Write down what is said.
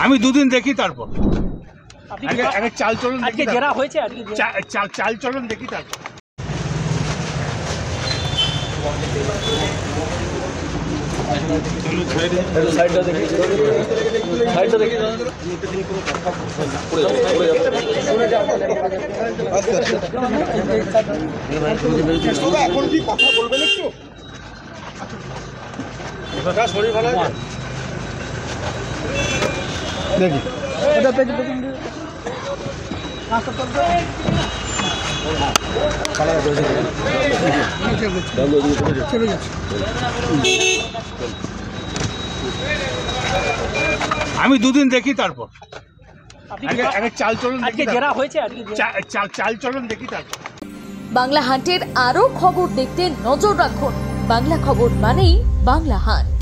আমি দুদিন দেখি তারপর আগে চাল চলন আজকে জেরা হয়েছে, আজকে চাল চলন দেখি তারপর। এখন কি কথা বলবেন একটু? শরীর ভালো আছে দেখি আমি দুদিন দেখি তারপর আগে চাল চলন আজকে জেরা হয়েছে, আজকে চাল চলন দেখি তারপর। বাংলা হান্টের আরও খবর দেখতে নজর রাখুন। বাংলা খবর মানেই বাংলা হান্ট।